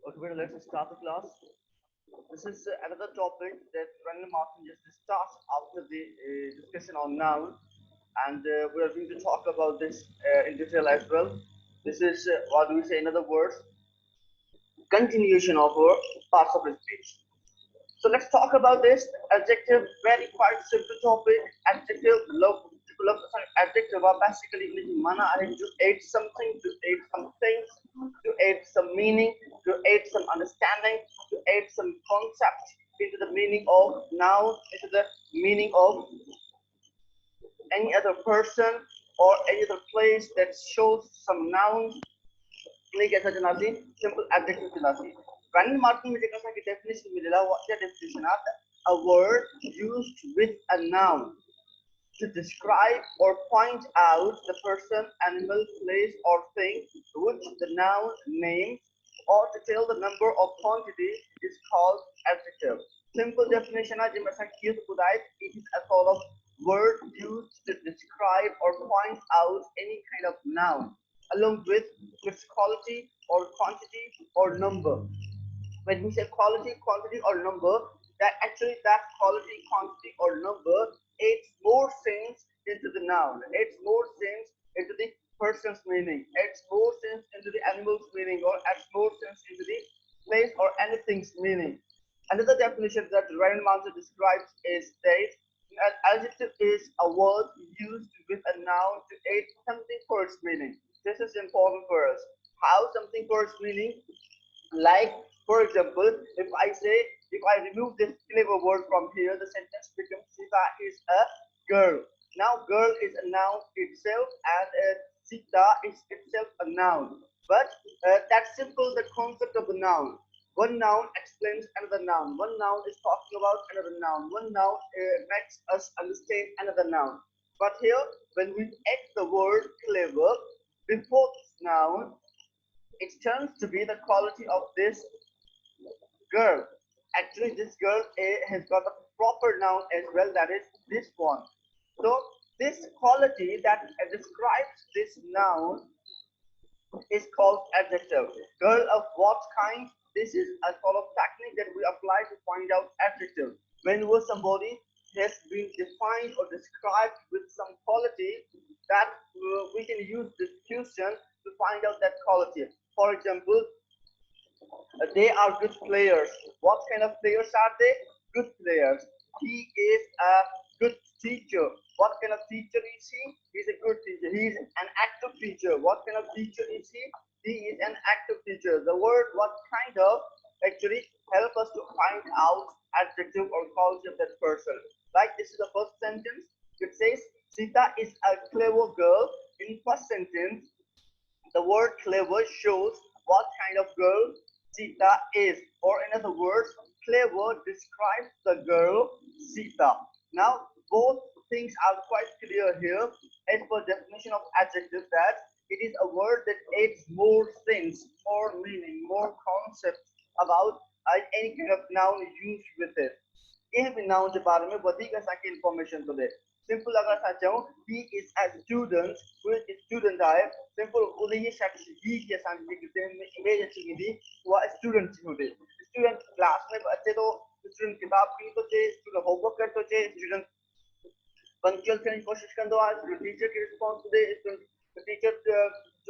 Okay, well, let's start the class. This is another topic that Wren Martin just discussed after the discussion on noun, and we are going to talk about this in detail as well. This is what do we say in other words, continuation of our parts of the speech. So let's talk about this adjective. Very quite simple topic. Adjective sorry, adjective are basically mana to add something, to add some things, to add some meaning, to add some understanding, to add some concept into the meaning of noun, into the meaning of any other person or any other place that shows some noun. नहीं कह सकते नासी simple adjective के नासी Brandon Martin मुझे कैसा कि definition मिलेगा what the definition आता a word used with a noun to describe or point out the person, animal, place, or thing which the noun names, or to tell the number or quantity is called adjective. Simple definition है जिसमें से किया तो it is a sort of word used to describe or point out any kind of noun along with its quality or quantity or number. When we say quality, quantity, or number, that actually that quality, quantity, or number adds more sense into the noun, adds more sense into the person's meaning, adds more sense into the animal's meaning, or adds more sense into the place or anything's meaning. Another definition that Ryan Manzer describes is that an adjective is a word used with a noun to add something for its meaning. This is important for us. How something for its meaning? Like, for example, if I remove this clever word from here, the sentence becomes Sita is a girl. Now, girl is a noun itself, and Sita is itself a noun. But that's simple, the concept of the noun. One noun explains another noun. One noun is talking about another noun. One noun makes us understand another noun. But here, when we add the word clever before this noun, it turns to be the quality of this girl. Actually, this girl has got a proper noun as well, that is this one. So, this quality that describes this noun is called adjective. Girl of what kind? This is a sort of technique that we apply to find out adjective. Whenever somebody has been defined or described with some quality, that we can use this question to find out that quality. For example, they are good players. What kind of players are they? Good players. He is a good teacher. What kind of teacher is he? He's a good teacher. He is an active teacher. What kind of teacher is he? He is an active teacher. The word what kind of actually help us to find out adjective or quality of that person. Like this is the first sentence. It says Sita is a clever girl. In first sentence, the word clever shows what kind of girl Sita is, or in other words, clever describes the girl Sita. Now, both things are quite clear here as per definition of adjective that it is a word that adds more sense, more meaning, more concept about any kind of noun used with it. यह भी noun के बारे में वधिक असांखे information थो ॾे simple अगर असां चऊं ही इज अ स्टूडेंट कोई स्टूडेंट आहे सिंपल उन ये शख्स ही के असांखे जेकी ज़हन में इमेज अची वेंदी उहा स्टूडेंट थी हूंदी स्टूडेंट क्लास में बि अचे थो स्टूडेंट किताब पढ़ी थो अचे स्टूडेंट होमवर्क करे थो अचे स्टूडेंट पंक्चुअल थियण जी कोशिशि कंदो आहे स्टूडेंट टीचर खे रिस्पॉन्स ॾे स्टूडेंट टीचर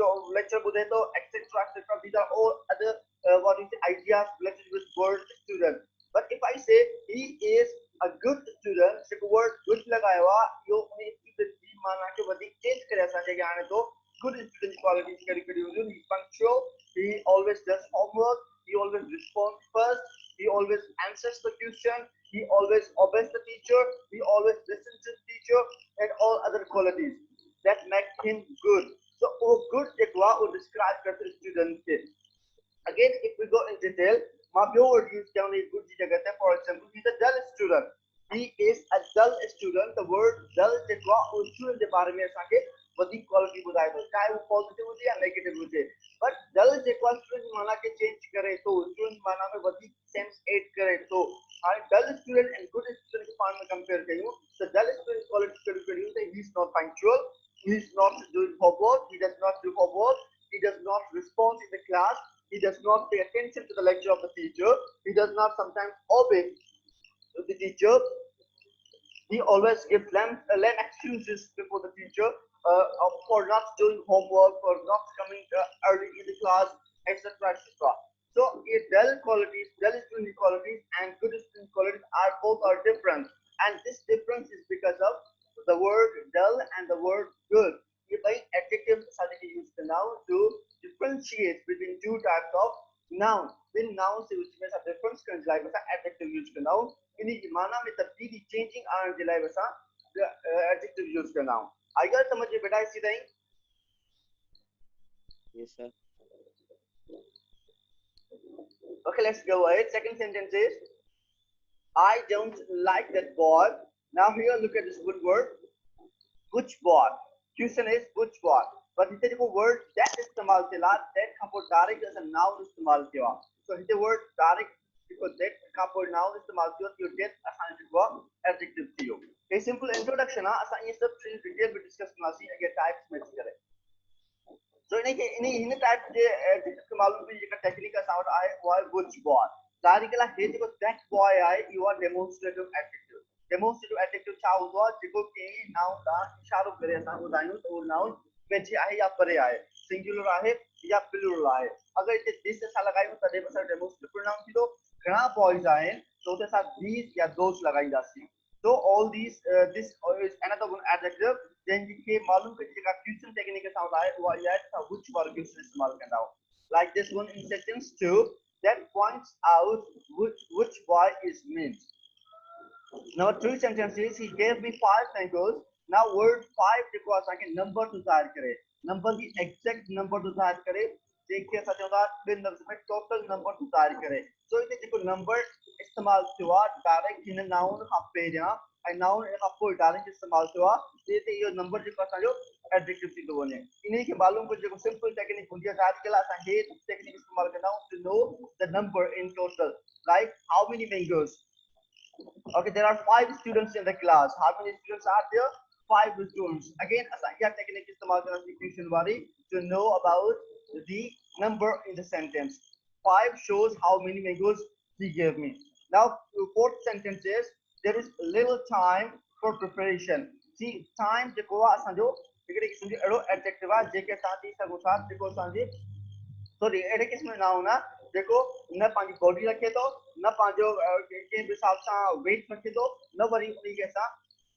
जो लेक्चर ॿुधे थो etcetera etcetera these are all other what is the ideas related with word student. But if I say he is a good student, सिर्फ word good लगाया हुआ यो उन्हें student की माना के वधी change करे असांजे के आने तो good student quality करी करी हुई he punctual, he always does homework, he always responds first, he always answers the question, he always obeys the teacher, he always listens to the teacher, and all other qualities that make him good. So वो good एक हुआ वो describe करते student के. Again, if we go in detail, my word used down is good jagah. For example, he's a dull student. He is a dull student. The word dull is what student के बारे में असांखे वधीक quality ॿुधाए थो चाहे वो positive हुजे या नेगेटिव हुजे बट डल जेको स्टूडेंट माना खे चेंज करे थो स्टूडेंट माना में वधीक सेंस एड करे थो हाणे डल स्टूडेंट एंड गुड स्टूडेंट खे पाण में कंपेयर कयूं त डल स्टूडेंट क्वालिटी कहिड़ी कहिड़ियूं त he is not punctual he is not doing homework he does not do homework he does not respond in the class he does not pay attention to the lecture of the teacher, he does not sometimes obey the teacher, he always gives lame excuses before the teacher for not doing homework, for not coming early in the class, etc. etc. So dull qualities, dull student qualities and good student qualities are both are different. And this difference is because of the word dull and the word good. ये भाई adjective साथ के use करना हो to differentiate between two types of noun. When noun से उसमें सा difference करने के लिए वैसा adjective use करना हो. इन्हीं माना में तब्दीली changing आने के लिए वैसा adjective use करना हो. आइए समझिए बेटा इसी तरह. Yes, sir. Okay, let's go ahead. Second sentence is, I don't like that boy. Now here, look at this good word, which boy. Question is which boy. But here the word that is इस्तेमाल किया, that couple direct as a noun इस्तेमाल किया. So here the word direct because that couple noun इस्तेमाल किया, you get assigned to adjective to you. A simple introduction है, असा ये सब चीज डिटेल में डिस्कस करना सी अगर टाइप्स में करें. So in type के adjective मालूम भी ये टेक्निक का साउंड आए वो है which boy. सारी के लिए हे देखो that boy आए, you are demonstrative adjective. Demonstrative adjective क्या होता है? देखो कि noun का इशारा करे ऐसा हो जाए तो वो noun पीछे आए या परे आए, singular आए या plural आए. अगर इसे this से साथ लगाए तो तभी बस demonstrative pronoun की तो घना boys आए तो उसके साथ these या those लगाई जाती है. So all these this is another one adjective. Then ये मालूम कर जगह question technique के साथ आए वो यार which वर्ग question इस्तेमाल करना हो. Like this one in sentence 2 that points out which boy is meant. Number 3 sentence is he gave me 5 mangoes. Now word 5 देखो आसान के number to जाहिर करे, number की exact number to जाहिर करे. देखिए सच होता है लफ्ज में total number to जाहिर करे. So इसे देखो number इस्तेमाल हुआ direct in noun आप पे जहाँ and noun आपको direct इस्तेमाल हुआ जैसे ये number जो पता जो adjective की दो ने इन्हीं के मालूम को जो simple technique होती है जाहिर के लिए आसान है technique इस्तेमाल करना to know the number in total, like how many mangoes. Okay, there are 5 students in the class. How many students are there? 5 students. Again, assign technique इस्तेमाल करना question वाली to know about the number in the sentence. 5 shows how many mangoes he gave me. Now, fourth sentence is there is little time for preparation. See, time देखो असां जो हिकिड़े क़िस्म जो अहिड़ो adjective आहे जेके असां थी सघूं था जेको असांजे सॉरी अहिड़े क़िस्म जो नाउन आहे जेको न पंहिंजी बॉडी रखे थो न पंहिंजो कंहिं बि हिसाब सां वेट रखे थो न वरी उन खे असां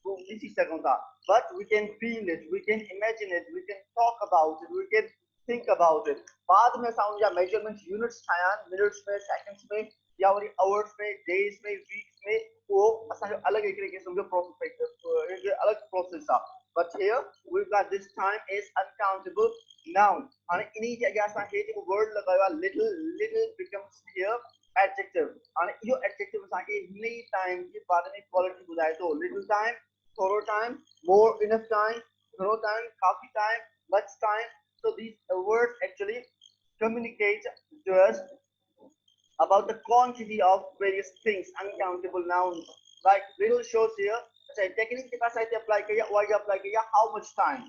ॾिसी सघूं था. But we can feel it, we can imagine it, we can talk about it, we can think about it. बाद में असां उनजा मेजरमेंट यूनिट्स ठाहिया आहिनि मिनट्स में सेकंड्स में या वरी आवर्स में डेज में वीक्स में उहो असांजो अलॻि हिकिड़े क़िस्म जो प्रोसेस अलॻि प्रोसेस आहे. But here we've got this time is uncountable noun. हाणे इन्ही जे अॻियां असां हे जेको वर्ड लॻायो आहे little becomes here adjective. हाणे इहो adjective असांखे हिन ई टाइम जे बारे में क्वालिटी ॿुधाए थो. Little time, thorough time, more enough time, thorough time, काफी time, much time. So these words actually communicate to us about the quantity of various things, uncountable nouns. Like little shows here, technique के पास आइए apply किया, why apply किया, how much time.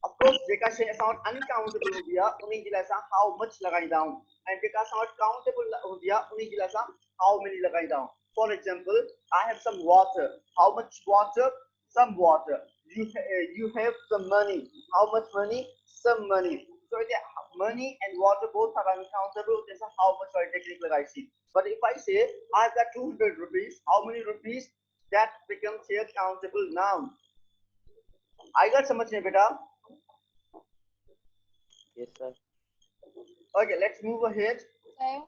Of course, जेका शइ असां वटि uncountable हूंदी आहे, उन्ही जे लाइ असां how much लॻाईंदा आहियूं, ऐं जेका असां वटि countable हूंदी आहे, उन्ही जे लाइ असां how many लॻाईंदा आहियूं. For example, I have some water. How much water? Some water. You have some money. How much money? Some money. So money and water both are uncountable. This is how much I technically I see. But if I say I've got 200 rupees, how many rupees? That becomes here countable noun. I got so much, beta. Yes, sir. Okay, let's move ahead. Sir,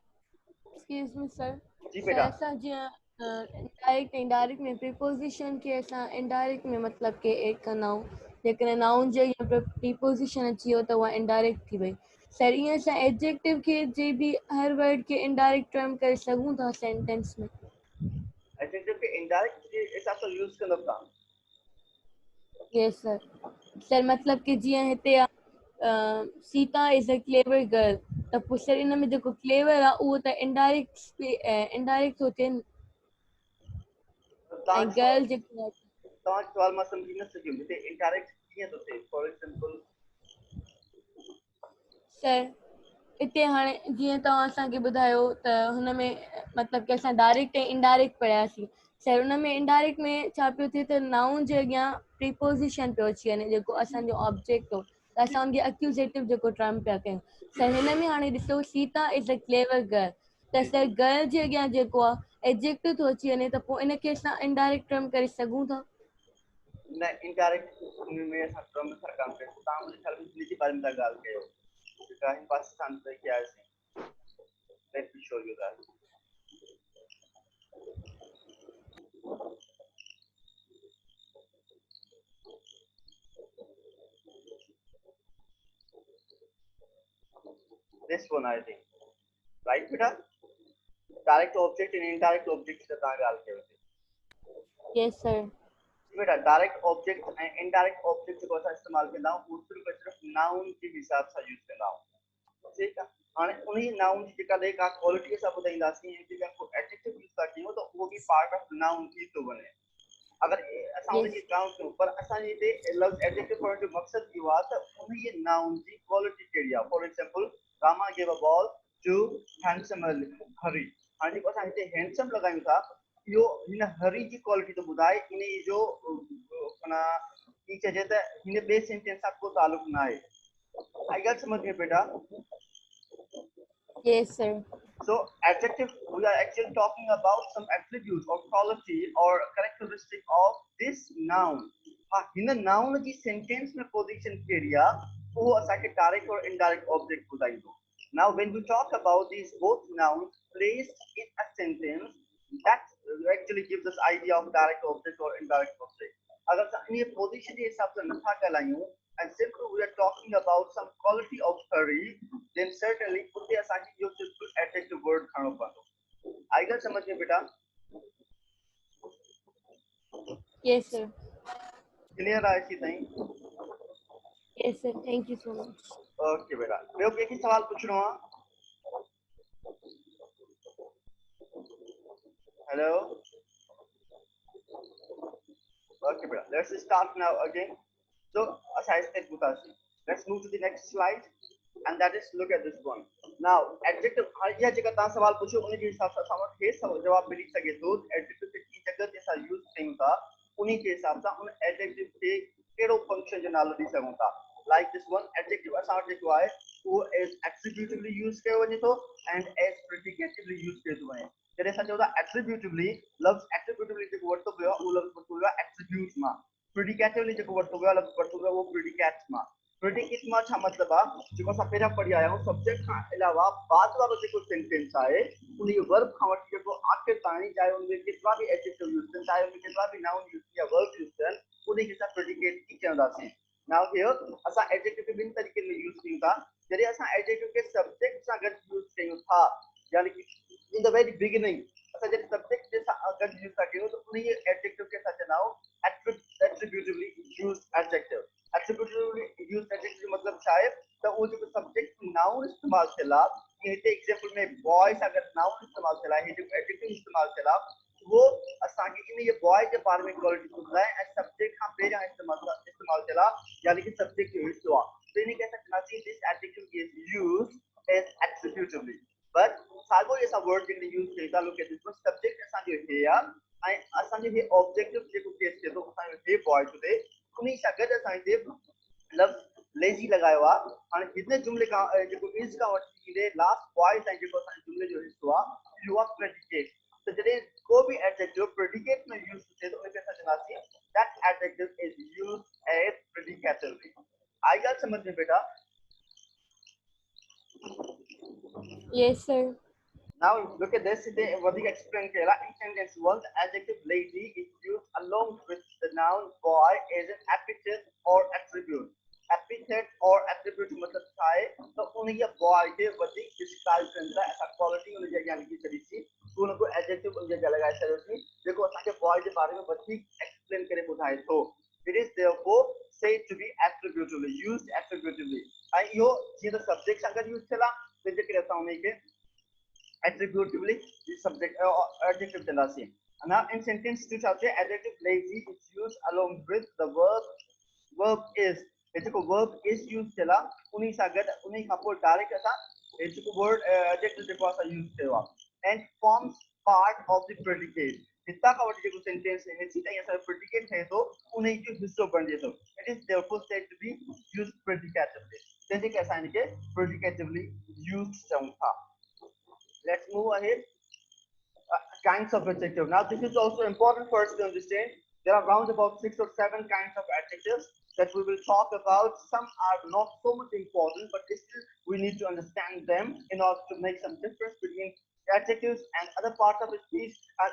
excuse me, sir. Ji Sir, बेटा. ऐसा direct indirect में preposition के ऐसा indirect में मतलब के add करना हो लेकिन नाउन जे या प्रीपोजिशन अची वियो त उहा इनडायरेक्ट थी वई. सर ईअं असां एडजेक्टिव खे जे बि हर वर्ड खे इनडायरेक्ट टर्म करे सघूं था सेंटेंस में. एडजेक्टिव के इनडायरेक्ट के हिसाब सां यूज कंदो था. Yes sir. सर मतलब कि जीअं हिते Sita is a clever girl त पोइ सर इन में जेको क्लेवर आहे उहो त इनडायरेक्ट थो थिए न. ऐं गर्ल जेको आहे तव्हां सवाल मां सम्झी न सघियुमि हिते इनडायरेक्ट कीअं थो थिए. फॉर एग्जांपल सर इते हाणे जीअं तव्हां असांखे ॿुधायो त हुन में मतिलबु कि असां डायरेक्ट ऐं इनडायरेक्ट पढ़ियासीं। सर हुन में इनडायरेक्ट में छा पियो थिए त नाउन जे अॻियां प्रीपोज़िशन पियो अची वञे, जेको असांजो ऑब्जेक्ट हो, त असां हुनखे एक्यूज़ेटिव जेको टर्म पिया कयूं। सर हिन में हाणे ॾिसो, Sita is a clever girl, त सर गर्ल जे अॻियां जेको आहे एडजेक्टिव थो अची वञे, त पोइ इनखे असां इनडायरेक्ट टर्म करे सघूं था। न इनडायरेक्ट में असां टर्म सां कमु कयूं। तव्हां मुंहिंजे ख़्याल में हिन जे बारे में था ॻाल्हि कयो, जेका हिन पाकिस्तान ते कयासीं। Let me show you that. This one I think, right beta? Direct object and indirect object से तव्हां ॻाल्हि कयो थी। Yes sir. बेटा डायरेक्ट ऑब्जेक्ट ऐं इनडायरेक्ट ऑब्जेक्ट जेको असां इस्तेमालु कंदा आहियूं उहो सिर्फ़ु नाउन जे हिसाब सां यूज़ कंदा आहियूं। ठीकु आहे, हाणे उन नाउन जी जेका क्वालिटी असां ॿुधाईंदासीं ऐं जेका को एडजेक्टिव यूज़ था कयूं त उहो बि पार्ट ऑफ नाउन थी थो वञे। अगर असां उनखे काउंट कयूं, पर असांजे हिते लफ़्ज़ एडजेक्टिव पढ़ण जो मक़सदु इहो आहे त उन नाउन जी क्वालिटी कहिड़ी आहे। For example, Rama give a ball to handsome Hari. हाणे जेको असां हिते हैंडसम लॻायूं था, इहो हिन हरी जी क्वालिटी थो ॿुधाए। इन जो माना की चइजे त हिन ॿिए सेंटेंस सां को तालुक न आहे। आई ॻाल्हि समझ में बेटा? Yes, sir. So adjective, we are actually talking about some attributes or quality or characteristic of this noun. हाँ, हिन noun जी sentence में position area वो असांखे direct और indirect object ॿुधाईंदो। Now when we talk about these both nouns placed in a sentence, that actually gives us idea of direct object or indirect object. अगर इन position के हिसाब से नथा ॻाल्हायूं and simply we are talking about some quality of hurry, then certainly उते असांखे इहो सिर्फ़ु adjective word खणणो पवंदो। आई ॻाल्हि समझ में बेटा? Yes, sir. क्लियर आहे कि ताईं? Yes, sir. Thank you so much. Okay बेटा, ॿियो कंहिंखे सवाल पुछणो आहे? Hello? Okay, beta. Let's start now again. So, as I said, let's move to the next slide, and that is look at this one. Now, adjective. यह जगह तां सवाल पूछो उन्हीं के हिसाब से सामने के सवाल जवाब मिल सके तो adjective से की जगह जैसा यूज कयूं था उन्हीं के हिसाब से उन adjective के केड़ो फंक्शन जो नालो दी सघूं था। Like this one, adjective असां जेको आहे वो is attributively यूज कयो वञे थो and as predicatively यूज कयो थो वञे। जॾहिं असां चऊं था attributively, लफ़्ज़ attributively जेको वरितो वियो आहे उहो लफ़्ज़ वरितो वियो आहे attributes मां। predicatively जेको वरितो वियो आहे लफ़्ज़ वरितो वियो आहे उहो predicates मां। predicate मां छा मतिलबु आहे, जेको असां पहिरियां पढ़ी आया आहियूं, सब्जेक्ट खां अलावा बाद वारो जेको सेंटेंस आहे उन वर्ब खां वठी जेको आख़िर ताईं, चाहे उन में केतिरा बि एडजेक्टिव यूज़ थियनि, चाहे उन में केतिरा बि नाउन यूज़ थियनि या वर्ब यूज़ थियनि, उनखे असां प्रेडिकेट थी चवंदासीं। नाउ हियर असां एडजेक्टिव खे ॿिनि तरीक़े में यूज़ कयूं था। जॾहिं असां एडजेक्टिव खे सब्जेक्ट सां गॾु यूज़ कयूं था, यानी कि इन द वेरी बिगिनिंग असां जॾहिं सब्जेक्ट जे सां गॾु यूज़ था कयूं त उन एडजेक्टिव खे असां चवंदा आहियूं attributively used adjective. Attributively used adjective जो मतिलबु छा आहे त उहो जेको सब्जेक्ट नाउन इस्तेमालु थियल आहे, हिते एग्जांपल में बॉय सां गॾु नाउन इस्तेमालु थियल आहे, हिते जेको एडजेक्टिव इस्तेमालु थियल आहे वो असांखे इन ये बॉय जे बारे में क्वालिटी ॿुधाए ऐं सब्जेक्ट खां पहिरियां इस्तेमालु थियल आहे, यानी कि सब्जेक्ट जो हिस्सो आहे। तो इनखे असां चवंदासीं this adjective is used as attributively. But साॻियो ई असां वर्ड जेकॾहिं यूज़ कयूं था, look at this one, subject असांजो हे आहे ऐं असांजो हे ऑब्जेक्टिव जेको केस थिए थो असांजो हे बॉय टू डे, उन सां गॾु असां हिते लफ़्ज़ लेज़ी लगायो आहे। हाणे हिन जुमले खां जेको इज़ खां वठी लास्ट बॉय ताईं जेको असांजे जुमले जो हिस्सो आहे इहो आहे प्रेडिकेट। तो जॾहिं को भी एडजेक्टिव प्रेडिकेट में यूज थिए तो उनखे असां चवंदासीं that adjective is used as predicatively. आई ॻाल्हि समझ में बेटा? Yes, sir. Now look at this. They what explain kela in sentence one, the adjective lazy is used along with the noun boy as an epithet or attribute. Epithet or attribute मतलब क्या है? तो उन्हें boy के वधिक describe करता है, ऐसा quality उन्हें जगह लिखी चली थी, तो उनको adjective उन्हें जगह लगाया चली थी, देखो असांखे boy के बारे में वधिक explain करे बुझाए तो it is therefore said to be attributively used attributively। आई यो ये तो subject अगर use चला तो जैसे रहता हूँ नहीं attributively the subject or adjective चलासी। Now in sentence two चलते adjective lazy is used along with the verb is। ये जो verb is use चला उन्हीं सागर उन्हीं खापों direct ऐसा word adjective जेको असां यूज कयो आहे and forms part of the predicate हितां खां वठी जेको सेंटेंस है हेची ताईं असां predicate ठहे थो उन जो हिस्सो बणिजे थो it is therefore said to be used predicatively जैसे कि असां इनके predicatively used चऊं था let's move ahead kinds of adjective. Now, this is also important for us to understand. There are around about 6 or 7 kinds of adjectives that we will talk about. Some are not so much important, but still we need to understand them in order to make some difference between adjectives and other parts of the speech and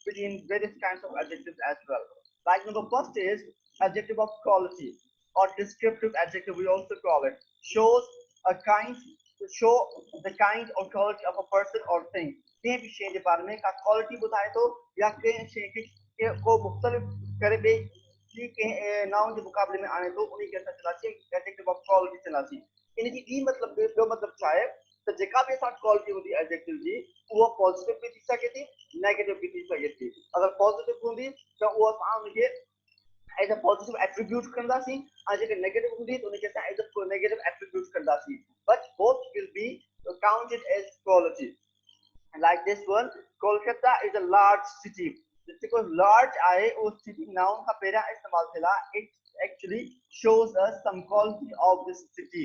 between various kinds of adjectives as well. Like number first is adjective of quality or descriptive adjective, we also call it. Shows a kind, show the kind or quality of a person or thing. कंहिं बि शइ जे बारे में का quality ॿुधाए थो या कंहिं शइ खे को मुख़्तलिफ़ करे ॿिए जी कंहिं नाउन जे मुक़ाबले में आणे थो उन खे असां चवंदासीं एडजेक्टिव ऑफ क्वालिटी चवंदासीं इन जी ॿी मतिलबु ॿियो मतिलबु छा आहे त जेका बि असां क्वालिटी हूंदी एडजेक्टिव जी उहा पॉजिटिव बि थी सघे थी नेगेटिव बि थी सघे थी अगरि पॉजिटिव हूंदी त उहा असां उनखे एज अ पॉजिटिव एट्रीब्यूट कंदासीं ऐं जेके नेगेटिव हूंदी त उनखे असां एज अ नेगेटिव एट्रीब्यूट कंदासीं but both will be counted as quality like this one Kolkata is a large city because large I or city noun का पहला इस्तेमाल थिला it actually shows us some quality of this city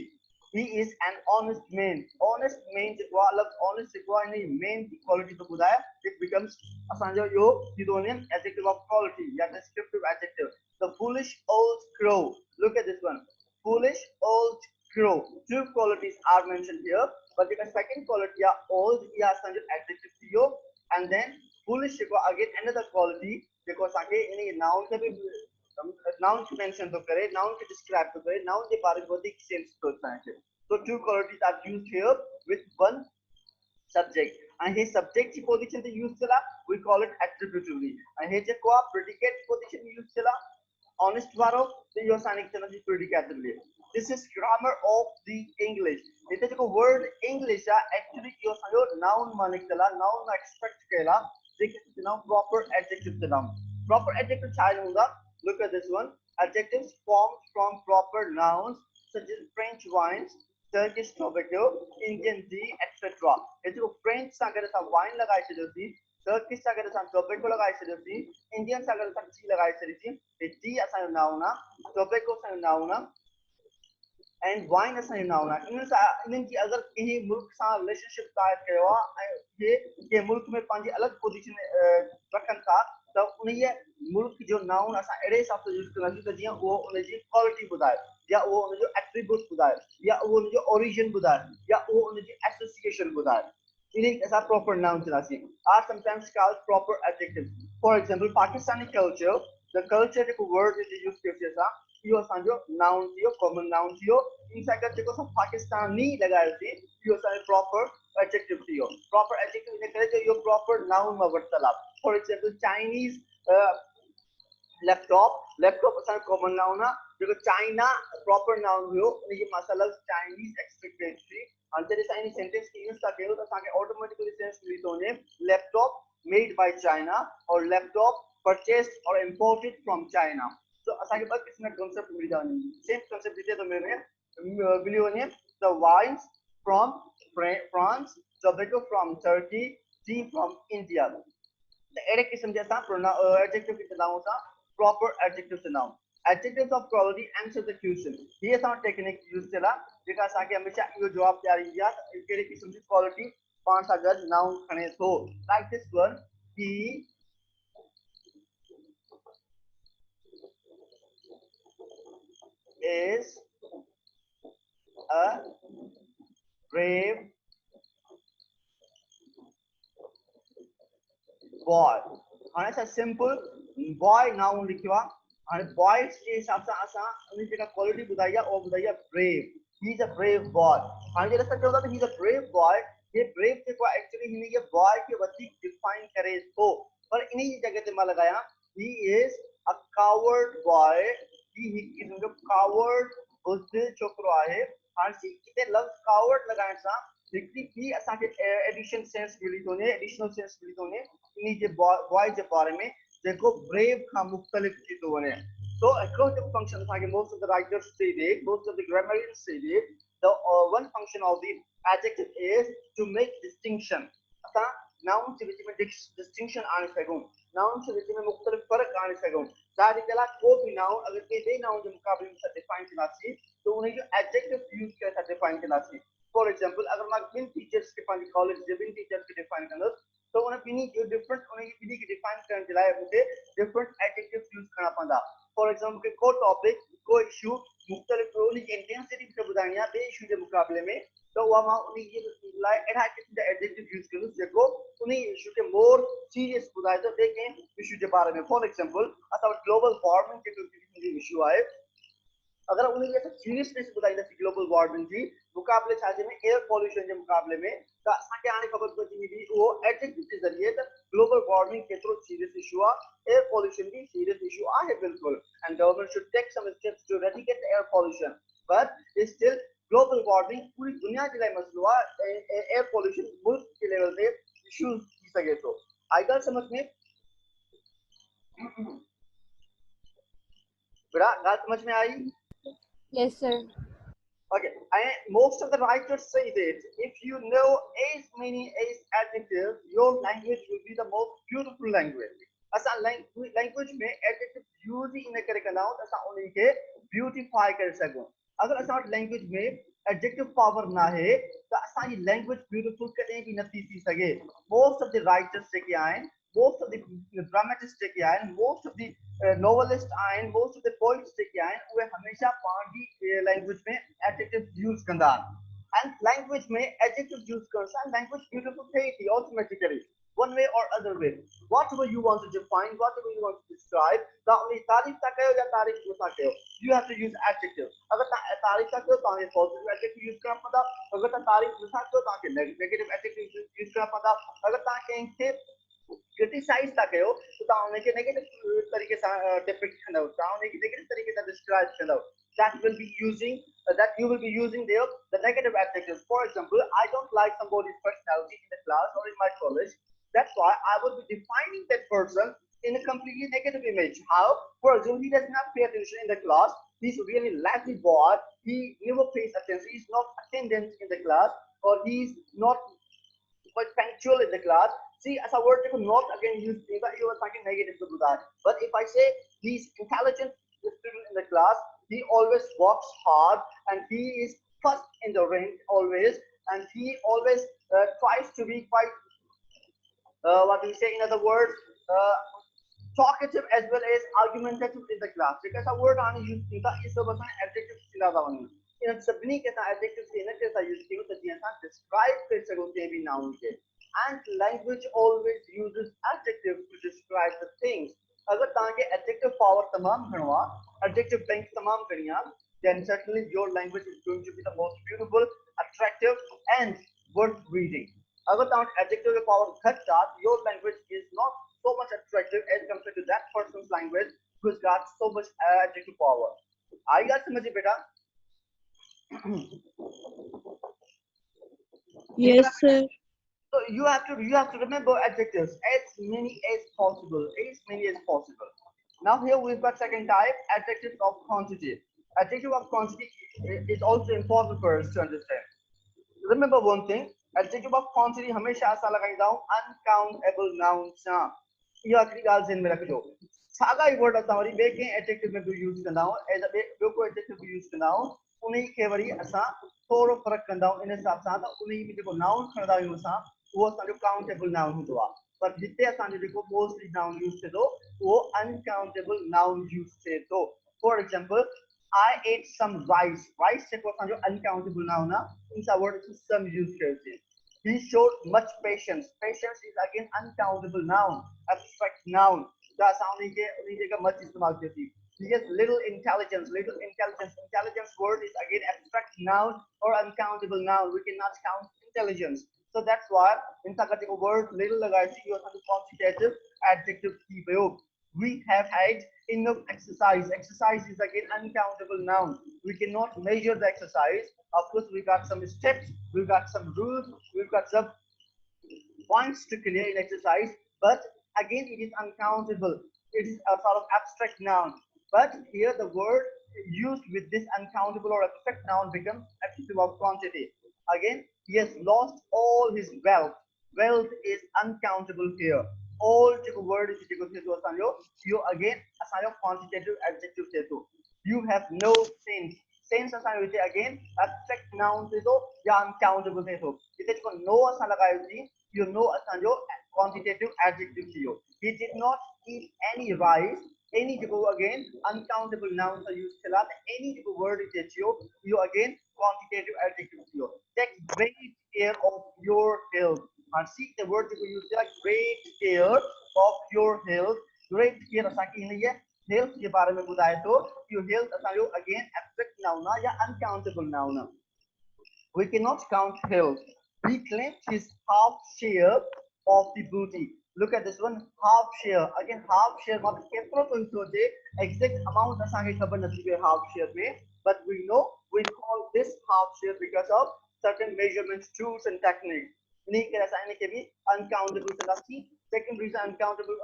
he is an honest man जेको अलग honest जेको आहे इन main quality तो ॿुधाए it becomes असांजो इहो थींदो वञे adjective of quality या descriptive adjective the foolish old crow look at this one foolish old crow two qualities are mentioned here but the second quality are old या असांजो adjective थियो and then foolish जेको again another quality जेको असांखे इन noun खे बि noun खे mention थो करे noun खे describe थो करे noun जे बारे में वधीक sense थो असांखे so two qualities are used here with one subject and his subject की position ते use थिला we call it attributively and हे जेको आहे predicate position use थिला honest वारो त इहो असांखे चवंदासीं predicatively this is grammar of the English हिते जेको word English आहे actually इहो असांजो noun मां निकितल आहे noun मां expect कयल आहे जेके चवंदा proper adjective चवंदा proper adjective छा हूंदा look at this one adjectives formed from proper nouns such as French wines Turkish tobacco Indian tea etc हे जेको French सां गॾु असां wine लॻाए छॾियोसीं Turkish सां गॾु असां tobacco लॻाए छॾियोसीं Indian सां गॾु असां tea लॻाए छॾीसीं हे tea असांजो noun आहे tobacco असांजो noun आहे and wine असांजो नाउन आहे इन्हनि जी अगरि कंहिं मुल्क सां रिलेशनशिप कायम कयो आहे ऐं इहे कंहिं मुल्क में पंहिंजी अलॻि पोजीशन रखनि था त उन मुल्क जो नाउन असां अहिड़े हिसाब सां यूज़ कंदासीं त जीअं उहो उनजी क्वालिटी ॿुधाए या उहो उनजो एट्रीब्यूट ॿुधाए या उहो उनजो ओरिजिन ॿुधाए या उहो उनजी एसोसिएशन ॿुधाए इन्हनि खे असां प्रॉपर नाउन चवंदासीं are sometimes called proper adjective for example Pakistani culture the culture जेको वर्ड यूज़ कयोसीं असां इहो असांजो नाउन थियो कॉमन नाउन थियो इन सां गॾु जेको असां पाकिस्तानी लॻायोसीं इहो असांजो प्रॉपर एडजेक्टिव थियो प्रॉपर एडजेक्टिव इन करे जो इहो प्रॉपर नाउन मां वरितल आहे फॉर एग्जांपल चाइनीज़ लैपटॉप असांजो कॉमन नाउन आहे जेको चाइना प्रॉपर नाउन हुयो उनजी मां असां लफ़्ज़ चाइनीज़ एक्सपेक्ट कई थी हाणे जॾहिं असां इन सेंटेंस खे यूज़ था कयूं त असांखे ऑटोमेटिकली सेंस मिली थो वञे लैपटॉप मेड बाय चाइना और लैपटॉप परचेस्ड और इम्पोर्टेड फ्रॉम चाइना so असांखे ॿ क़िस्म जा कॉन्सेप्ट मिली था वञनि सेम कॉन्सेप्ट हिते थो मिली वञे the wines from France tobacco from Turkey tea from India त अहिड़े क़िस्म जे असां एडजेक्टिव खे चवंदा आहियूं असां प्रॉपर एडजेक्टिव चवंदा आहियूं adjectives of quality answer the question हीअ असां टेक्निक यूज़ थियल आहे जेका असांखे हमेशह इहो जवाबु ॾियारींदी आहे त कहिड़े क़िस्म जी क्वालिटी पाण सां गॾु नाउन खणे थो like this one he is a brave boy हाणे असां सिंपल बॉय नाउन लिखियो आहे हाणे बॉयज़ जे हिसाब सां असां उन जेका क्वालिटी ॿुधाई आहे उहा ॿुधाई आहे brave he is a brave boy हाणे जॾहिं असां चवंदा त he is a brave boy हे ब्रेव जेको आहे एक्चुअली हिन खे बॉय खे वधीक डिफाइन करे थो पर इन जी जॻह ते मां लॻायां he is a coward boy ही हिकु क़िस्म जो कावर्ड बुज़दिल छोकिरो आहे हाणे हिते लफ़्ज़ कावर्ड लॻाइण सां हिकिड़ी ॿी असांखे एडिशन सेंस मिली थो वञे एडिशनल सेंस मिली थो वञे इन जे बॉय जे बारे में जेको ब्रेव खां मुख़्तलिफ़ थी थो वञे so across the function like most of the writers say it most of the grammarians say it the one function of the Adjective is to make distinction. असां noun के विच में distinction आने सघूं, noun के विच में मुख्तलिफ फर्क आने सघूं। ज़ाहिर ॻाल्हि आहे को भी noun अगर के ॿिए noun जे मुक़ाबले में असां डिफाइन कंदासीं तो उन जो adjective यूज़ करे असां डिफाइन कंदासीं। फॉर एग्जांपल अगर मां ॿिनि टीचर्स खे पंहिंजे कॉलेज जे ॿिनि टीचर्स खे डिफाइन कंदुसि तो उन ॿिन्ही जो डिफरेंट उन ॿिन्ही खे डिफाइन करण जे लाइ मूंखे डिफरेंट एडजेक्टिव्स यूज़ करणा पवंदा। फॉर एग्जांपल मूंखे को टॉपिक को इशू मुख़्तलिफ उन जी इंटेंसिटी मूंखे ॿुधाइणी आहे ॿिए इशू जे मुक़ाबले में तो उहा मां उन जे लाइ अहिड़ा क़िस्म जा एडजेक्टिव यूज़ कंदुसि जेको उन इशू खे मोर सीरियस ॿुधाए थो ॿिए कंहिं इशू जे बारे में। फॉर एग्जांपल असां वटि ग्लोबल वार्मिंग जेको इशू आहे अगर उन्हें ये सीरियसनेस ॿुधाईंदासीं ग्लोबल वार्मिंग जी मुक़ाबले छाजे में एयर पॉल्यूशन के मुक़ाबले में त असांखे हाणे ख़बर पइजी वेंदी उहो एडजेक्टिव जे ज़रिए त ग्लोबल वार्मिंग केतिरो सीरियस इशू आहे एयर पॉल्यूशन भी सीरियस इशू आहे बिल्कुल and government should take some steps to eradicate air pollution but still global warming पूरी दुनिया के लिए मसलो आहे एयर पॉल्यूशन मुल्क के लेवल पे इशू थी सके थो। आई ॻाल्हि समझ में बेटा ॻाल्हि समझ में आई? Yes, sir. Okay, and most of the writers say that if you know as many as adjectives, your language will be the most beautiful language. असां language में adjective use ही इन करे कंदा आहियूं त असां उन्ही खे beautify करे सघूं। अगर असां वटि language में adjective power ना आहे त असांजी language beautiful कॾहिं भी नथी थी सघे। Most of the writers जेके आहिनि most of the dramatists जेके आहिनि most of the novelists आहिनि most of the poets जेके आहिनि उहे हमेशा पंहिंजी language में adjective use कंदा आहिनि and language में adjective use करण सां language beautiful थिए थी automatically one way or other way whatever you want to define whatever you want to describe तव्हां उनजी तारीफ़ था कयो या तारीफ़ नथा कयो you have to use adjective अगर तव्हां तारीफ़ था कयो तव्हांखे positive adjective use करणा पवंदा अगर तव्हां तारीफ़ नथा कयो तव्हांखे negative adjective use करणा पवंदा अगर तव्हां कंहिंखे क्रिटिसाइज था कयो तो तव्हां उनखे नेगेटिव तरीक़े सां डिपिक्ट कंदव तव्हां उनखे नेगेटिव तरीक़े सां डिस्क्राइब कंदव that will be using that you will be using there the negative adjectives. For example, I don't like somebody's personality in the class or in my college. That's why I will be defining that person in a completely negative image. How? For example, he does not pay attention in the class. He's really lazy boy. He never pays attention. He's not attendant in the class, or he's not quite punctual in the class. See, as a word to not again use you are talking negative to that. But if I say he's intelligent student in the class, he always works hard and he is first in the rank always, and he always tries to be quite what we say in other words talkative as well as argumentative in the class. Because a word on use is the adjective in सभिनी के साथ adjectives इन के साथ use कियो तो जीअं असां describe करे सघूं कंहिं भी noun खे and language always uses adjectives to describe the things. अगर तव्हांखे adjective power तमामु घणो आहे adjective bank तमामु घणी आहे then certainly your language is going to be the most beautiful, attractive and worth reading. अगर तव्हां adjective power घटि आहे your language is not so much attractive as compared to that person's language who's got so much adjective power. आई ॻाल्हि समझी बेटा? Yes, sir. So you have to remember adjectives as many as possible, as many as possible. Now here we've got second type, adjectives of quantity. Adjective of quantity is also important for us to understand. Remember one thing, adjective of quantity हमेशा ऐसा लगाईंदा हूं uncountable noun सां। इहा हिकिड़ी ॻाल्हि ज़हन में रखिजो। साॻा ई वर्ड असां वरी ॿिए कंहिं एडजेक्टिव में बि यूज़ कंदा आहियूं एज ॿियो कोई एडजेक्टिव बि यूज़ कंदा आहियूं उन खे वरी असां थोरो फ़र्क़ु कंदा आहियूं इन हिसाब सां त उन में जेको नाउन खणंदा आहियूं असां उहो असांजो काउंटेबल नाउन हूंदो आहे पर जिते असांजो जेको मोस्टली नाउन यूज़ थिए थो उहो अनकाउंटेबल नाउन यूज़ थिए थो। For example I ate some rice. Rice जेको असांजो अनकाउंटेबल नाउन आहे इन सां वर्ड some यूज़ कयोसीं। He showed much patience. Patience is again uncountable noun, abstract noun. The sound much is he has little intelligence. Little intelligence. Intelligence word is again abstract noun or uncountable noun. We cannot count intelligence. So that's why in the word little you have to quantitative adjective we have had enough exercise. Exercise is again uncountable noun. We cannot measure the exercise. Of course, we got some steps, we've got some rules, we've got some points to clear in exercise, but again, it is uncountable. It is a sort of abstract noun. But here the word used with this uncountable or abstract noun becomes adjective of quantity. Again, he has lost all his wealth. Wealth is uncountable here. All जेको word is जेको थे तो असांजो इहो again असांजो quantitative adjective थे तो you have no sense. Sense असांजो हिते again abstract noun थे तो या uncountable थे तो हिते जेको no असां लगायोसीं इहो no असांजो quantitative adjective थी वियो. He did not eat any rice. Any जेको again uncountable nouns are used थियला त any जेको word हिते अचियो इहो again quantitative adjective थी वियो. Take great care of your health. And see the word that we use like great care of your health. Great care असांखे हिन ये health के बारे में ॿुधाए थो इहो health असांजो again abstract noun आहे या uncountable noun आहे. We cannot count health. He claimed his half share of the booty. Look at this one, half share. Again, half share मतलब केतिरो तो हिस्सो जे exact amount असांखे ख़बर नथी पए half share में, but we know we call this half share because of certain measurements, tools and techniques. नहीं करे असां के भी uncountable कंदासीं. Second reason uncountable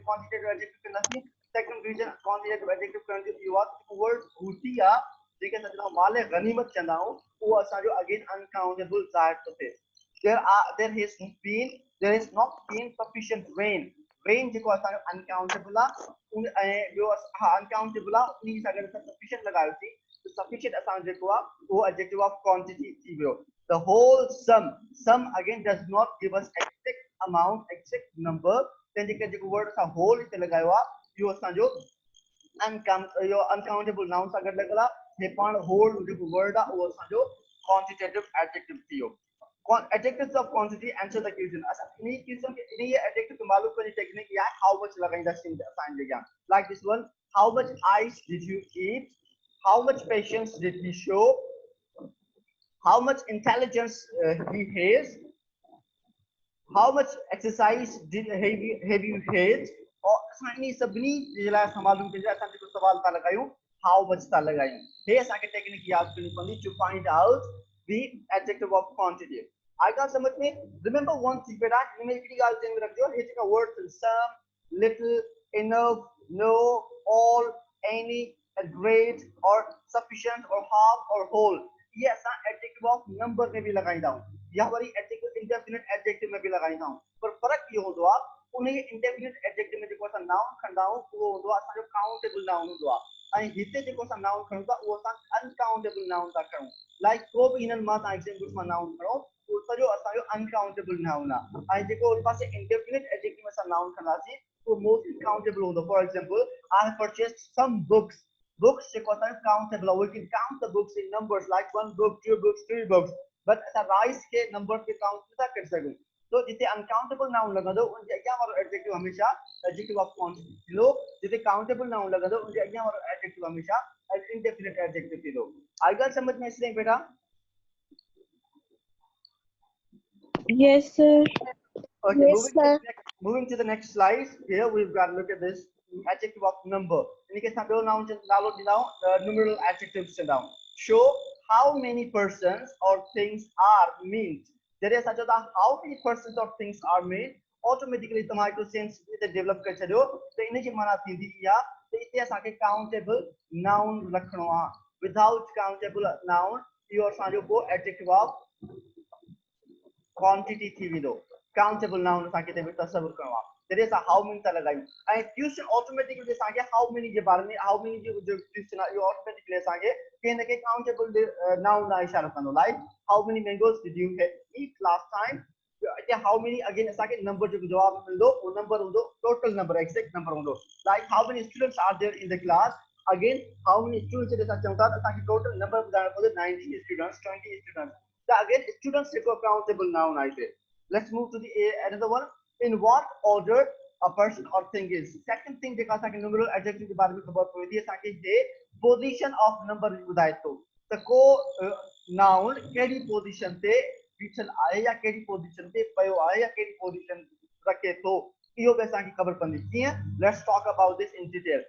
quantitative adjective कंदासीं. Second reason quantitative adjective करण जो इहो आहे word booty आहे जेके असां माल गनीमत चवंदा आहियूं उहो असांजो again uncountable ज़ाहिर थो थिए. There has not been sufficient rain. Rain जेको असांजो uncountable आहे ऐं ॿियो uncountable आहे उन सां गॾु असां sufficient लगायोसीं. Sufficient असांजो जेको आहे उहो adjective of quantity थी वियो. The whole sum again does not give us exact amount, exact number. Then जेको word असां whole हिते लगायो आहे इहो असांजो uncountable noun सां गॾु लॻल आहे. हे पाण whole जेको word आहे उहो असांजो quantitative adjective थी वियो. Adjectives of quantity answer the question. Any question के any adjective को मालूम करने technique या how much लगाएंगे असांजे जगह. Like this one, how much ice did you eat? How much patience did he show? How much intelligence he has? How much exercise have you had? और असांजी सभिनी जे लाइ असां मालूम कजे असां जेको सवाल था लॻायूं how much था लॻायूं हे असांखे टेक्निक यादि करणी पवंदी to find out the adjective of quantity. आई ॻाल्हि सम्झ में remember one thing बेटा हिन में हिकिड़ी ॻाल्हि ध्यान में रखिजो हे जेका words some, little, enough, no, all, any, a great or sufficient or half or whole ये असां adjective of number में भी लगाईंदा आहियूं या वरी adjective indefinite adjective में भी लगाईंदा आहियूं पर फ़र्क़ु इहो हूंदो आहे उन indefinite adjective में जेको असां noun खणंदा आहियूं उहो हूंदो आहे असांजो countable noun हूंदो आहे ऐं हिते जेको असां noun खणूं था उहो असां uncountable noun था खणूं लाइक को बि हिननि मां तव्हां examples मां noun खणो उहो सॼो असांजो uncountable noun आहे ऐं जेको उन पासे indefinite adjective में असां noun खणंदासीं उहो mostly countable हूंदो. For example, I have purchased some books. Books जेको असांजो countable we can count the books in numbers like one book, two books, three books. But असां rice के numbers के count नथा करे सघूं. तो जिथे uncountable noun लॻंदो उनजे अॻियां वारो adjective हमेशा adjective of quantity थींदो. जिथे countable noun लॻंदो उनजे अॻियां वारो adjective हमेशा indefinite adjective थींदो. आई ॻाल्हि समझ में अचे बेटा? Yes, sir. Okay, Yes, sir. moving to the next slide. Here we've got to look at this adjective of number. In case I don't know numeral adjectives down. Show how many persons or things are meant. There is such a how many persons or things are made. Automatically, tomato sense it develop कर छॾियो त इन जी माना थींदी इहा त इते असांखे countable noun रखणो आहे. Without countable noun, इहो असांजो को adjective of quantity थी वेंदो. Countable noun असांखे हिते तसवुर करणो आहे. जॾहिं असां how many था लॻायूं ऐं ट्यूशन ऑटोमेटिकली असांखे how many जे बारे में how many जो ट्यूशन आहे इहो ऑटोमेटिकली असांखे कंहिं न कंहिं countable noun ॾांहुं इशारो कंदो. Like how many mangoes did you eat last time? How many again असांखे नंबर जो जवाब मिलंदो उहो नंबर हूंदो टोटल नंबर एक्ज़ैक्ट नंबर हूंदो. Like how many students are there in the class? Again how many students जॾहिं असां चऊं था त असांखे टोटल नंबर ॿुधाइणो पवंदो 90 students 20 students. So again students जेको countable noun आहे हिते. Let's move to the another one. In what order a person or thing is. Second thing जेका असांखे numeral adjective के बारे में ख़बर पवंदी असांखे हे position of number ॿुधाए थो त को noun कहिड़ी position ते बीठल आहे या कहिड़ी position ते पियो आहे या कहिड़ी position रखे थो इहो बि असांखे ख़बर पवंदी. कीअं? Let's talk about this in detail.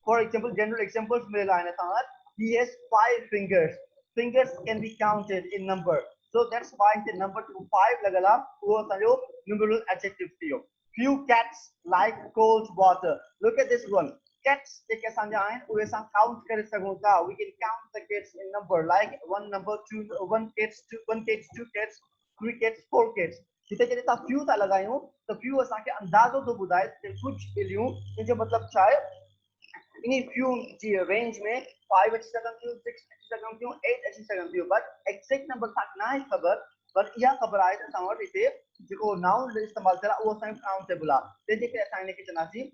For example, general examples मिलियल आहिनि असां वटि. He has 5 fingers. Fingers can be counted in number. So that's why the number 5 लॻल आहे उहो असांजो numeral adjective थी वियो. Few cats like cold water. Look at this one. Cats जेके असांजा आहिनि उहे असां count करे सघूं था. We can count the cats in number like one cat, two cats, crickets 4 kids जिते जॾहिं तव्हां few था लॻायूं त few असांखे अंदाज़ो थो ॿुधाए त कुझु ॿिलियूं जंहिंजो मतिलबु छा आहे इन few जी रेंज में 5 अची सघनि थियूं 6 अची सघनि थियूं 8 अची सघनि थियूं बट एक्ज़ैक्ट नंबर तव्हांखे न आहे ख़बर पर इहा ख़बर आहे त असां वटि हिते जेको नाउन इस्तेमालु थियल आहे उहो असांजो काउंटेबल आहे जंहिंजे करे असां हिनखे चवंदासीं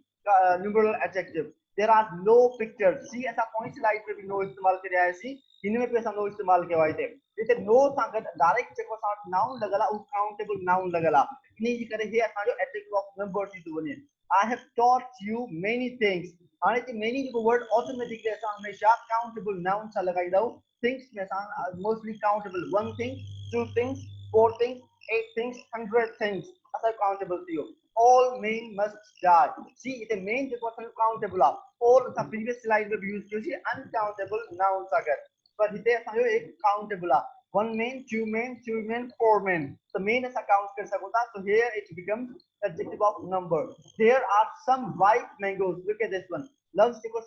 numeral adjective there are no pictures सी असां पॉइंट स्लाइड में बि नो इस्तेमालु करे आयासीं हिन में बि असां नो इस्तेमालु कयो आहे हिते नो सां गॾु डायरेक्ट जेको असां वटि नाउन लॻल आहे उहो काउंटेबल नाउन लॻल आहे इन जे करे हे असांजो एडजेक्टिव ऑफ नंबर थी थो वञे I have taught you many things हाणे हिते मेनी जेको वर्ड ऑटोमेटिकली असां हमेशह काउंटेबल नाउन सां लॻाईंदा आहियूं थिंग्स में असां mostly countable 1 thing 2 things 4 things 8 things 100 things असां काउंटेबल थी वियो all men must die see it main जेको असांजो काउंटेबल आहे और असां प्रीवियस स्लाइड में भी यूज कयोसीं अनकाउंटेबल नाउन सां गॾु पर हिते असांजो एक काउंटेबल आहे 1 man 2 men 2 men 4 men the main असां काउंट करे सघूं था so here it becomes adjective of number there are some ripe mangoes look at this one लफ्ज़ जेको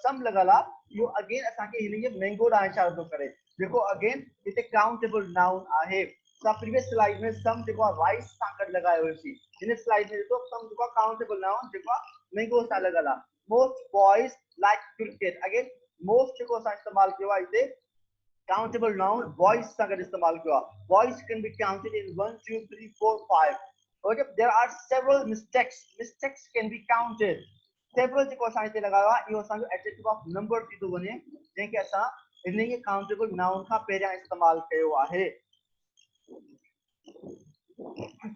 सम लॻल आहे इहो अगेन असांखे हिन जे मैंगो ॾांहुं इशारो थो करे जेको अगेन हिते काउंटेबल नाउन आहे असां प्रीवियस स्लाइड में सम जेको आहे राइस सां गॾु लॻायो हुयोसीं हिन स्लाइड में ॾिठो सम जेको आहे काउंटेबल नाउन जेको आहे मैंगो सां लॻल आहे most boys like cricket again most जेको असां इस्तेमालु कयो आहे हिते countable noun boys सां गॾु इस्तेमालु कयो आहे boys can be counted in 1 2 3 4 5 okay there are several mistakes can be counted several जेको असां हिते लॻायो आहे इहो असांजो एडजेक्टिव ऑफ नंबर थी थो वञे जंहिंखे असां हिन जे काउंटेबल नाउन खां पहिरियां इस्तेमालु कयो आहे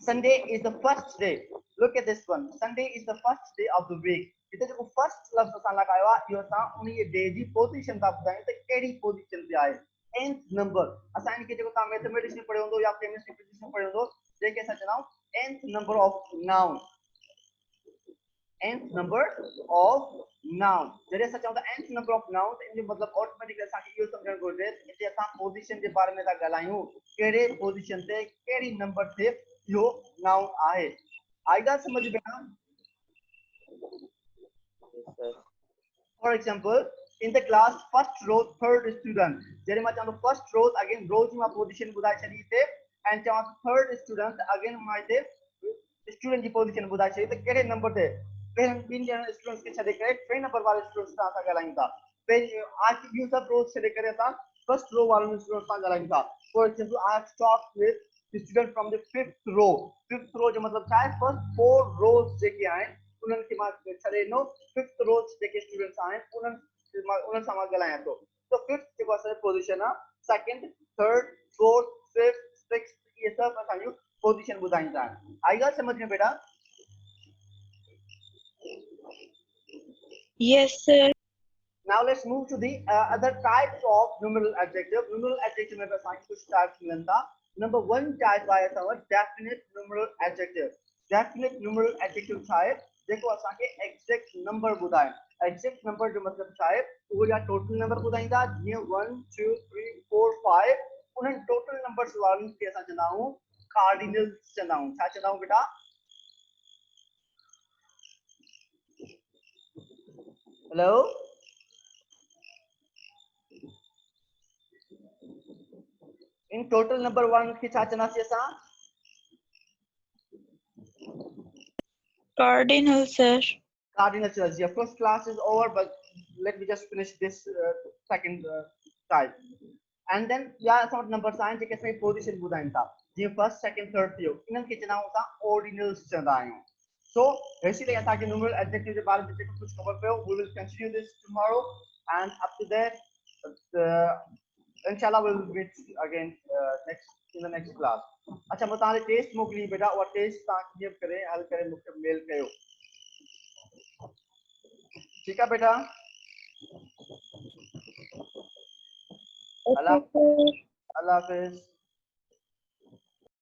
Sunday is the first day look at this one Sunday is the first day of the week हिते जेको फर्स्ट लफ़्ज़ असां लॻायो आहे इहो असां उन डे जी पोजीशन था ॿुधायूं त कहिड़ी पोजीशन ते आहे nth नंबर असां इनखे जेको तव्हां मैथमेटिक्स में पढ़ियो हूंदो या केमिस्ट्री फिजिक्स में पढ़ियो हूंदो जंहिंखे असां चवंदा आहियूं nth number of noun nth number of noun जॾहिं असां चऊं था nth number of noun त इन जो मतिलबु ऑटोमेटिकली असांखे इहो सम्झणु घुरिजे हिते असां पोजीशन जे बारे में था ॻाल्हायूं कहिड़े पोजीशन ते कहिड़ी नंबर ते इहो नाउन आहे आई ॻाल्हि समझ में for example in the class first row third student जॾहिं मां चवां थो first row अगेन रो जी मां पोजीशन ॿुधाए छॾी हिते ऐं चवां थर्ड स्टूडेंट अगेन मां हिते स्टूडेंट जी पोजीशन ॿुधाए छॾी त कहिड़े नंबर ते ॿिनि ॼणनि स्टूडेंट्स खे छॾे करे 3 नंबर वारे स्टूडेंट्स सां असां ॻाल्हायूं था पहिरीं आज इहो सभु रोज़ छॾे करे असां फर्स्ट रो वारनि स्टूडेंट्स सां ॻाल्हायूं था for example I have talked with the student from the fifth row जो मतिलबु छा आहे फर्स्ट 4 रोज जेके आहिनि उन्हनि खे मां छॾे ॾिनो फिफ्थ रोज जेके स्टूडेंट्स आहिनि उन्हनि सां मां ॻाल्हायां थो त फिफ्थ जेको असांजो पोजीशन आहे second third fourth fifth sixth इहे सभु असांजूं पोजीशन ॿुधाईंदा आहिनि आई ॻाल्हि समझ में बेटा Yes, sir. Now let's move to the other types of numeral adjective. Numeral adjective में असांखे कुछ types मिलनि था. Number 1 type आहे असां वटि definite numeral adjective. Definite numeral adjective छा आहे जेको असांखे exact number ॿुधाए. Exact number जो मतिलबु छा आहे उहो या total number ॿुधाईंदा जीअं 1 2 3 4 5 उन्हनि total numbers वारनि खे असां चवंदा आहियूं cardinals चवंदा आहियूं छा चवंदा आहियूं बेटा Hello in total number 1 खे छा चवंदासीं असां Cardinal, sir. Cardinal church. Your first class is over, but let me just finish this second type. And then, yeah, some numbers are जेके असांजी पोजीशन ॿुधाइनि था जीअं फर्स्ट सेकंड थर्ड थियो इन्हनि खे चवंदा आहियूं असां ऑर्डिनल्स चवंदा आहियूं सो बेसिकली असांखे न्यूमरल एडजेक्टिव जे बारे में जेको कुझु ख़बर पियो we will continue this tomorrow and up to that inshallah we'll meet again next in the next class अच्छा मां तव्हांखे टेस्ट मोकिली बेटा उहा टेस्ट तव्हां कीअं करे हल करे मूंखे मेल कयो ठीक है बेटा Okay, sir. अल्लाह हाफिज